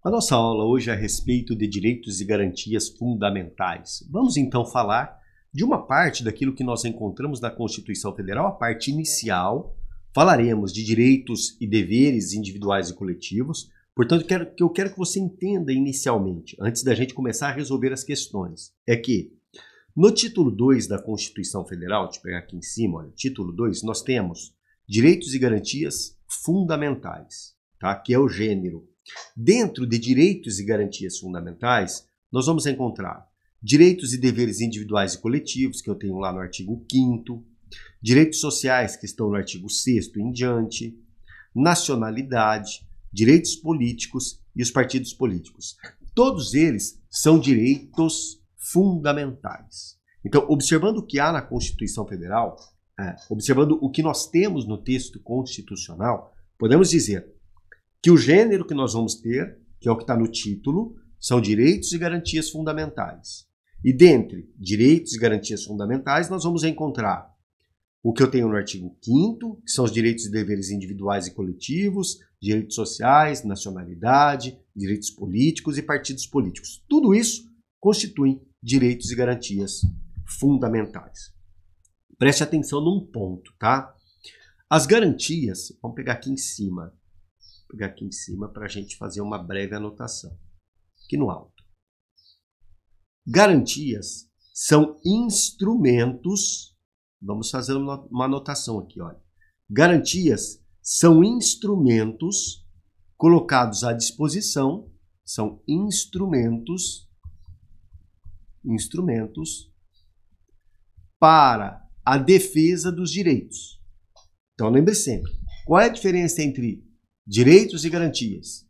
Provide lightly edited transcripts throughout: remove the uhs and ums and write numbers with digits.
A nossa aula hoje é a respeito de direitos e garantias fundamentais. Vamos então falar de uma parte daquilo que nós encontramos na Constituição Federal, a parte inicial. Falaremos de direitos e deveres individuais e coletivos. Portanto, eu quero que você entenda inicialmente, antes da gente começar a resolver as questões, é que no título 2 da Constituição Federal, deixa eu pegar aqui em cima, olha, título 2, nós temos direitos e garantias fundamentais, tá? Que é o gênero. Dentro de direitos e garantias fundamentais, nós vamos encontrar direitos e deveres individuais e coletivos, que eu tenho lá no artigo 5º, direitos sociais, que estão no artigo 6º em diante, nacionalidade, direitos políticos e os partidos políticos. Todos eles são direitos fundamentais. Então, observando o que há na Constituição Federal, observando o que nós temos no texto constitucional, podemos dizer que o gênero que nós vamos ter, que é o que está no título, são direitos e garantias fundamentais. E dentre direitos e garantias fundamentais, nós vamos encontrar o que eu tenho no artigo 5º, que são os direitos e deveres individuais e coletivos, direitos sociais, nacionalidade, direitos políticos e partidos políticos. Tudo isso constitui direitos e garantias fundamentais. Preste atenção num ponto, tá? As garantias, vamos pegar aqui em cima, para a gente fazer uma breve anotação, aqui no alto. Garantias são instrumentos, vamos fazer uma anotação aqui, olha. Garantias são instrumentos colocados à disposição, são instrumentos para a defesa dos direitos. Então lembre sempre, qual é a diferença entre direitos e garantias?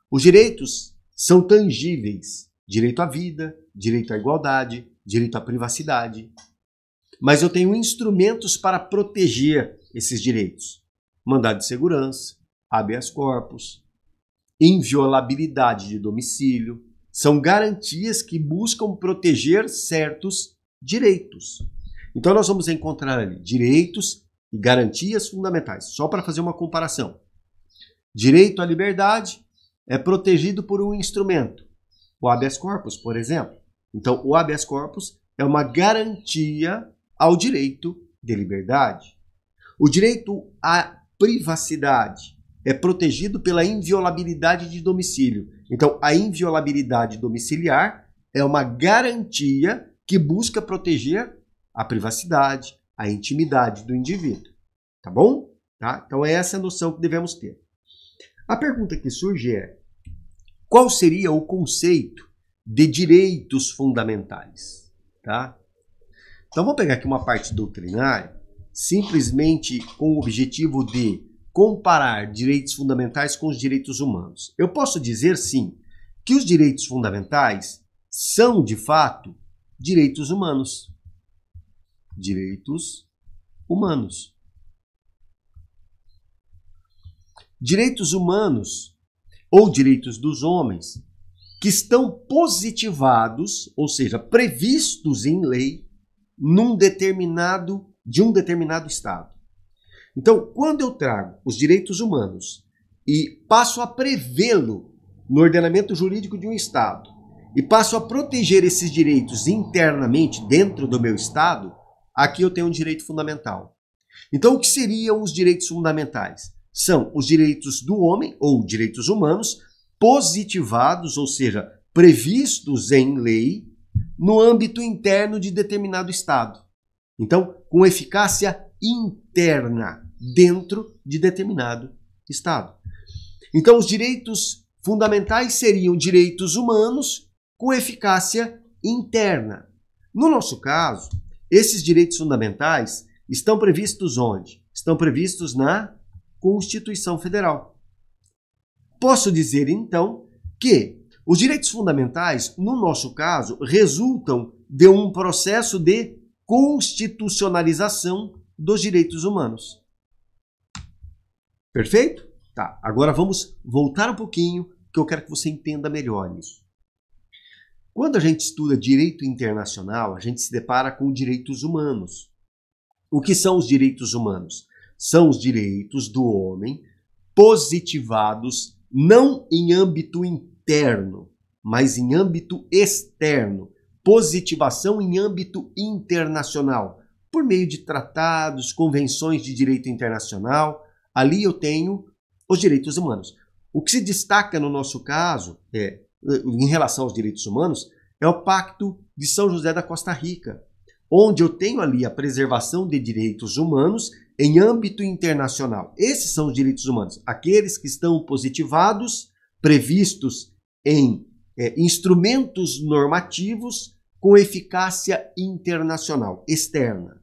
Os direitos são tangíveis, direito à vida, direito à igualdade, direito à privacidade. Mas eu tenho instrumentos para proteger esses direitos. Mandado de segurança, habeas corpus, inviolabilidade de domicílio. São garantias que buscam proteger certos direitos. Então nós vamos encontrar ali direitos e garantias fundamentais. Só para fazer uma comparação. Direito à liberdade é protegido por um instrumento. O habeas corpus, por exemplo. Então o habeas corpus é uma garantia ao direito de liberdade. O direito à privacidade é protegido pela inviolabilidade de domicílio. Então, a inviolabilidade domiciliar é uma garantia que busca proteger a privacidade, a intimidade do indivíduo. Tá bom? Tá? Então, é essa a noção que devemos ter. A pergunta que surge é: qual seria o conceito de direitos fundamentais? Tá? Então, vamos pegar aqui uma parte doutrinária, simplesmente com o objetivo de comparar direitos fundamentais com os direitos humanos. Eu posso dizer, sim, que os direitos fundamentais são, de fato, direitos humanos. Direitos humanos. Direitos humanos, ou direitos dos homens, que estão positivados, ou seja, previstos em lei, de um determinado Estado. Então, quando eu trago os direitos humanos e passo a prevê-lo no ordenamento jurídico de um Estado e passo a proteger esses direitos internamente dentro do meu Estado, aqui eu tenho um direito fundamental. Então, o que seriam os direitos fundamentais? São os direitos do homem, ou direitos humanos, positivados, ou seja, previstos em lei, no âmbito interno de determinado Estado. Então, com eficácia interna, dentro de determinado Estado. Então, os direitos fundamentais seriam direitos humanos com eficácia interna. No nosso caso, esses direitos fundamentais estão previstos onde? Estão previstos na Constituição Federal. Posso dizer, então, que os direitos fundamentais, no nosso caso, resultam de um processo de constitucionalização dos direitos humanos. Perfeito? Tá, agora vamos voltar um pouquinho, que eu quero que você entenda melhor isso. Quando a gente estuda direito internacional, a gente se depara com direitos humanos. O que são os direitos humanos? São os direitos do homem positivados não em âmbito interno, mas em âmbito externo. Positivação em âmbito internacional, por meio de tratados, convenções de direito internacional. Ali eu tenho os direitos humanos. O que se destaca no nosso caso, em relação aos direitos humanos, é o Pacto de São José da Costa Rica, onde eu tenho ali a preservação de direitos humanos em âmbito internacional. Esses são os direitos humanos, aqueles que estão positivados, previstos em instrumentos normativos com eficácia internacional, externa.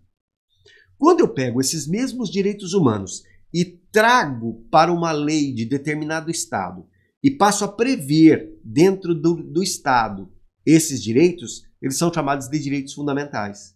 Quando eu pego esses mesmos direitos humanos e trago para uma lei de determinado Estado e passo a prever dentro do Estado esses direitos, eles são chamados de direitos fundamentais.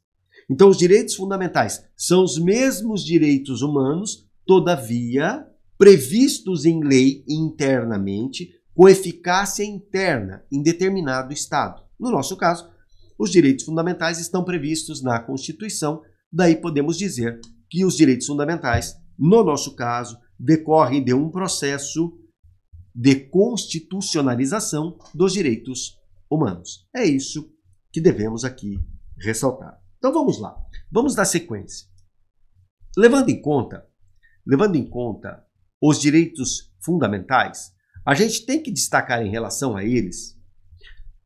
Então, os direitos fundamentais são os mesmos direitos humanos, todavia, previstos em lei internamente, com eficácia interna em determinado Estado. No nosso caso, os direitos fundamentais estão previstos na Constituição, daí podemos dizer que os direitos fundamentais, no nosso caso, decorrem de um processo de constitucionalização dos direitos humanos. É isso que devemos aqui ressaltar. Então vamos lá, vamos dar sequência. Levando em conta os direitos fundamentais, a gente tem que destacar em relação a eles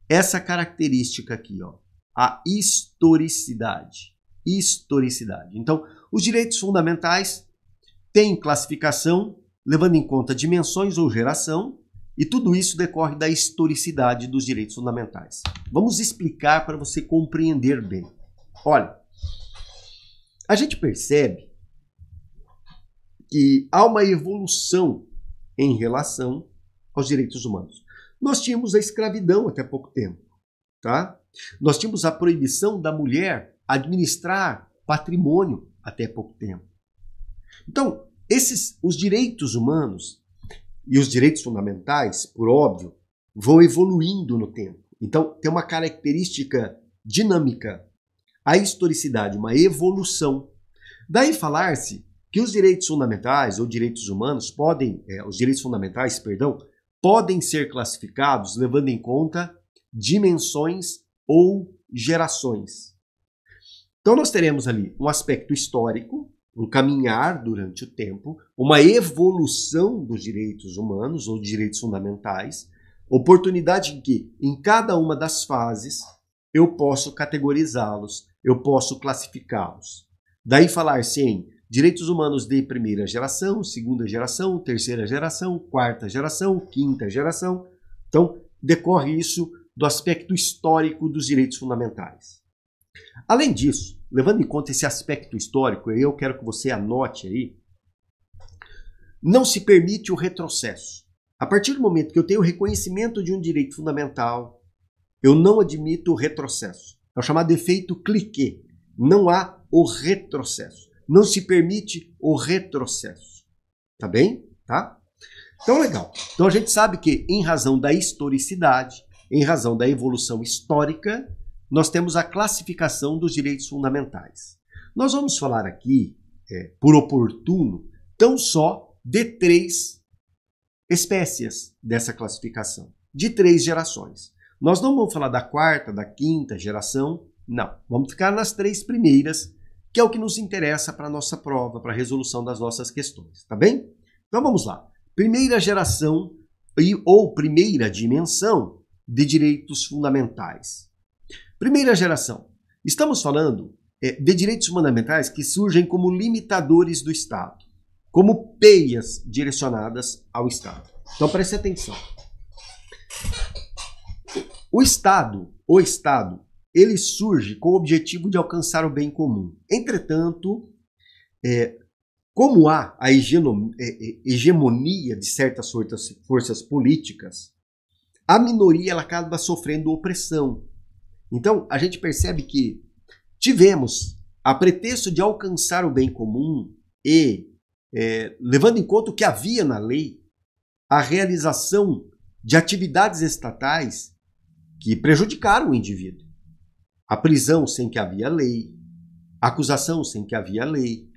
essa característica aqui, ó, a historicidade. Historicidade. Então, os direitos fundamentais têm classificação levando em conta dimensões ou geração, e tudo isso decorre da historicidade dos direitos fundamentais. Vamos explicar para você compreender bem. Olha, a gente percebe que há uma evolução em relação aos direitos humanos. Nós tínhamos a escravidão até pouco tempo, tá? Nós tínhamos a proibição da mulher administrar patrimônio até pouco tempo. Então, os direitos humanos e os direitos fundamentais, por óbvio, vão evoluindo no tempo. Então, tem uma característica dinâmica, a historicidade, uma evolução. Daí falar-se que os direitos fundamentais ou direitos humanos os direitos fundamentais, podem ser classificados levando em conta dimensões ou gerações. Então nós teremos ali um aspecto histórico, um caminhar durante o tempo, uma evolução dos direitos humanos ou direitos fundamentais, oportunidade em que, em cada uma das fases, eu posso categorizá-los, eu posso classificá-los. Daí falar-se em direitos humanos de primeira geração, segunda geração, terceira geração, quarta geração, quinta geração. Então, decorre isso do aspecto histórico dos direitos fundamentais. Além disso, levando em conta esse aspecto histórico, eu quero que você anote aí, não se permite o retrocesso. A partir do momento que eu tenho o reconhecimento de um direito fundamental, eu não admito o retrocesso. É o chamado efeito cliquet. Não há o retrocesso. Não se permite o retrocesso. Tá bem? Tá? Então, legal. Então, a gente sabe que, em razão da historicidade, em razão da evolução histórica, nós temos a classificação dos direitos fundamentais. Nós vamos falar aqui, por oportuno, tão só de 3 espécies dessa classificação, de 3 gerações. Nós não vamos falar da quarta, da quinta geração, não. Vamos ficar nas 3 primeiras, que é o que nos interessa para a nossa prova, para a resolução das nossas questões, tá bem? Então vamos lá. Primeira geração ou primeira dimensão de direitos fundamentais. Primeira geração. Estamos falando de direitos fundamentais que surgem como limitadores do Estado, como peias direcionadas ao Estado. Então preste atenção. O Estado, ele surge com o objetivo de alcançar o bem comum. Entretanto, como há a hegemonia de certas forças políticas, a minoria ela acaba sofrendo opressão. Então, a gente percebe que tivemos, a pretexto de alcançar o bem comum e, levando em conta o que havia na lei, a realização de atividades estatais que prejudicaram o indivíduo. A prisão sem que havia lei, a acusação sem que havia lei.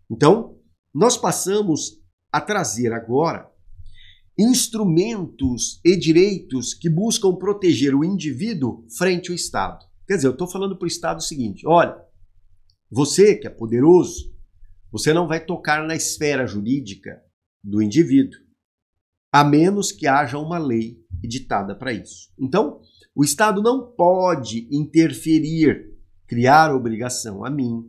Então, nós passamos a trazer agora instrumentos e direitos que buscam proteger o indivíduo frente ao Estado. Quer dizer, eu estou falando para o Estado o seguinte, olha, você que é poderoso, você não vai tocar na esfera jurídica do indivíduo, a menos que haja uma lei editada para isso. Então, o Estado não pode interferir, criar obrigação a mim,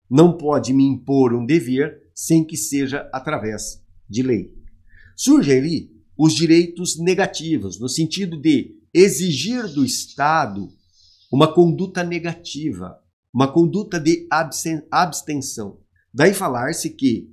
não pode me impor um dever sem que seja através de lei. Surgem ali os direitos negativos, no sentido de exigir do Estado uma conduta negativa, uma conduta de abstenção. Daí falar-se que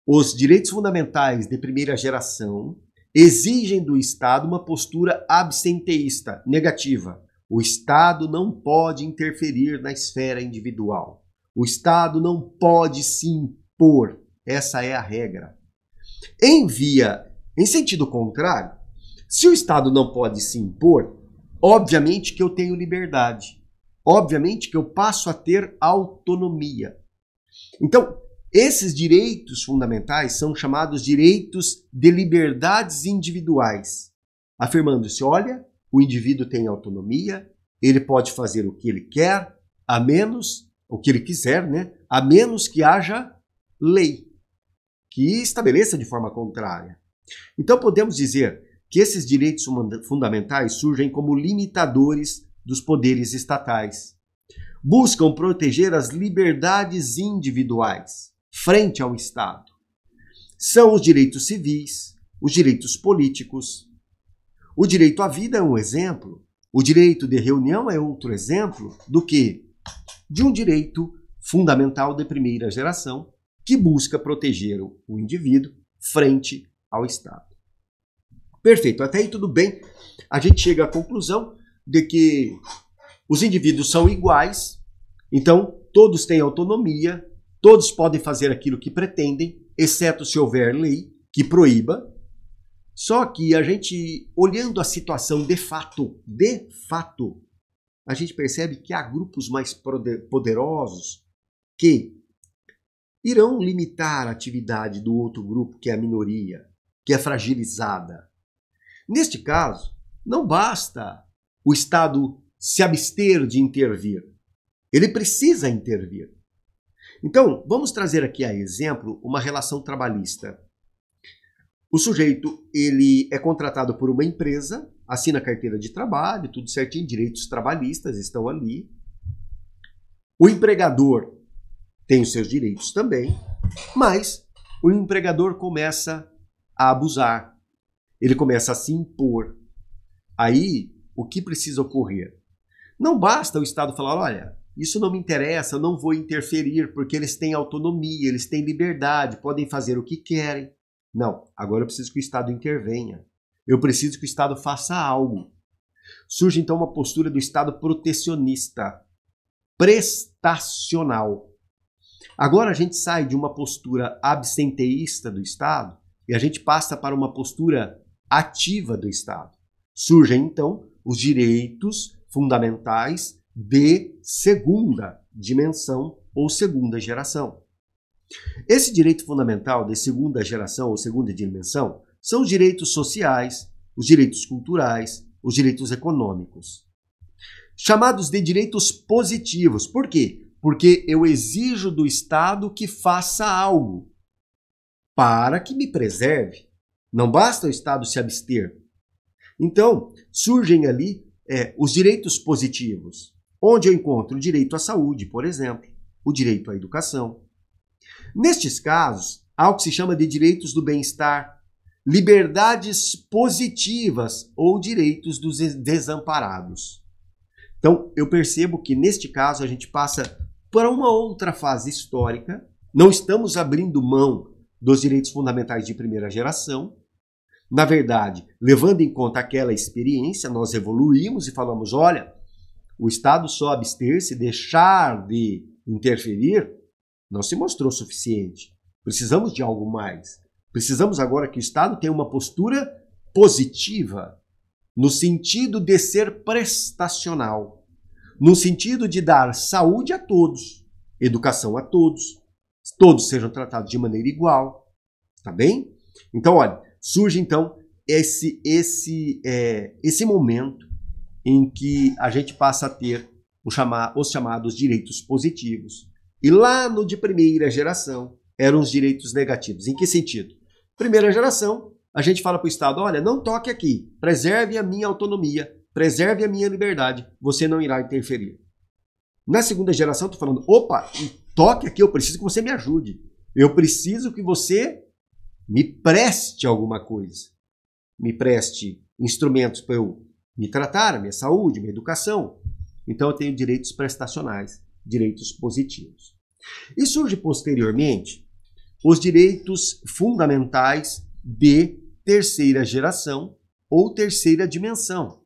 os direitos fundamentais de primeira geração exigem do Estado uma postura abstenteísta, negativa. O Estado não pode interferir na esfera individual. O Estado não pode se impor. Essa é a regra. Em sentido contrário, se o Estado não pode se impor, obviamente que eu tenho liberdade. Obviamente que eu passo a ter autonomia. Então, esses direitos fundamentais são chamados direitos de liberdades individuais, afirmando-se, olha, o indivíduo tem autonomia, ele pode fazer o que ele quer, o que ele quiser, né? A menos que haja lei que estabeleça de forma contrária. Então podemos dizer que esses direitos fundamentais surgem como limitadores dos poderes estatais. Buscam proteger as liberdades individuais frente ao Estado. São os direitos civis, os direitos políticos. O direito à vida é um exemplo. O direito de reunião é outro exemplo do que? De um direito fundamental de primeira geração que busca proteger o indivíduo frente ao Estado. Perfeito, até aí tudo bem. A gente chega à conclusão de que os indivíduos são iguais, então todos têm autonomia, todos podem fazer aquilo que pretendem, exceto se houver lei que proíba. Só que a gente, olhando a situação de fato, a gente percebe que há grupos mais poderosos que irão limitar a atividade do outro grupo, que é a minoria, que é fragilizada. Neste caso, não basta o Estado se abster de intervir. Ele precisa intervir. Então, vamos trazer aqui a exemplo uma relação trabalhista. O sujeito, ele é contratado por uma empresa, assina a carteira de trabalho, tudo certinho, direitos trabalhistas estão ali. O empregador tem os seus direitos também, mas o empregador começa a abusar, ele começa a se impor. Aí, o que precisa ocorrer? Não basta o Estado falar, olha, isso não me interessa, eu não vou interferir, porque eles têm autonomia, eles têm liberdade, podem fazer o que querem. Não, agora eu preciso que o Estado intervenha. Eu preciso que o Estado faça algo. Surge então uma postura do Estado protecionista, prestacional. Agora a gente sai de uma postura abstenteísta do Estado e a gente passa para uma postura ativa do Estado. Surgem então os direitos fundamentais de segunda dimensão ou segunda geração. Esse direito fundamental de segunda geração ou segunda dimensão são os direitos sociais, os direitos culturais, os direitos econômicos. Chamados de direitos positivos. Por quê? Porque eu exijo do Estado que faça algo para que me preserve. Não basta o Estado se abster. Então, surgem ali os direitos positivos, onde eu encontro o direito à saúde, por exemplo, o direito à educação. Nestes casos, há o que se chama de direitos do bem-estar, liberdades positivas ou direitos dos desamparados. Então, eu percebo que neste caso a gente passa por uma outra fase histórica, não estamos abrindo mão dos direitos fundamentais de primeira geração. Na verdade, levando em conta aquela experiência, nós evoluímos e falamos, olha, o Estado só abster-se, deixar de interferir, não se mostrou suficiente. Precisamos de algo mais. Precisamos agora que o Estado tenha uma postura positiva, no sentido de ser prestacional, no sentido de dar saúde a todos, educação a todos, todos sejam tratados de maneira igual. Tá bem? Então, olha, surge então esse momento em que a gente passa a ter os chamados direitos positivos. E lá no de primeira geração eram os direitos negativos. Em que sentido? Primeira geração, a gente fala para o Estado, olha, não toque aqui, preserve a minha autonomia, preserve a minha liberdade, você não irá interferir. Na segunda geração, estou falando, opa, toque aqui, eu preciso que você me ajude. Eu preciso que você me preste alguma coisa. Me preste instrumentos para eu me tratar, a minha saúde, a minha educação. Então eu tenho direitos prestacionais, direitos positivos. E surge posteriormente os direitos fundamentais de terceira geração ou terceira dimensão.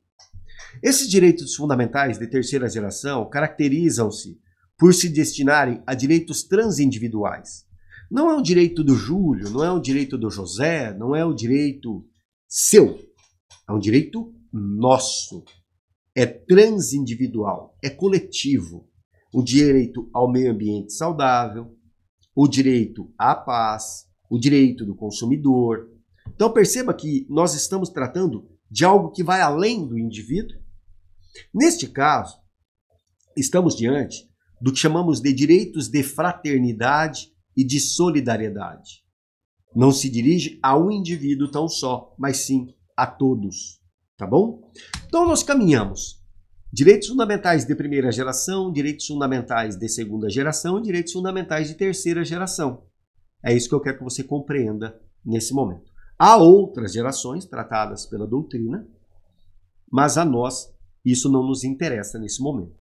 Esses direitos fundamentais de terceira geração caracterizam-se por se destinarem a direitos transindividuais. Não é um direito do Júlio, não é um direito do José, não é um direito seu. É um direito nosso. É transindividual, é coletivo. O direito ao meio ambiente saudável, o direito à paz, o direito do consumidor. Então perceba que nós estamos tratando de algo que vai além do indivíduo. Neste caso, estamos diante do que chamamos de direitos de fraternidade e de solidariedade. Não se dirige a um indivíduo tão só, mas sim a todos. Tá bom? Então nós caminhamos. Direitos fundamentais de primeira geração, direitos fundamentais de segunda geração e direitos fundamentais de terceira geração. É isso que eu quero que você compreenda nesse momento. Há outras gerações tratadas pela doutrina, mas a nós isso não nos interessa nesse momento.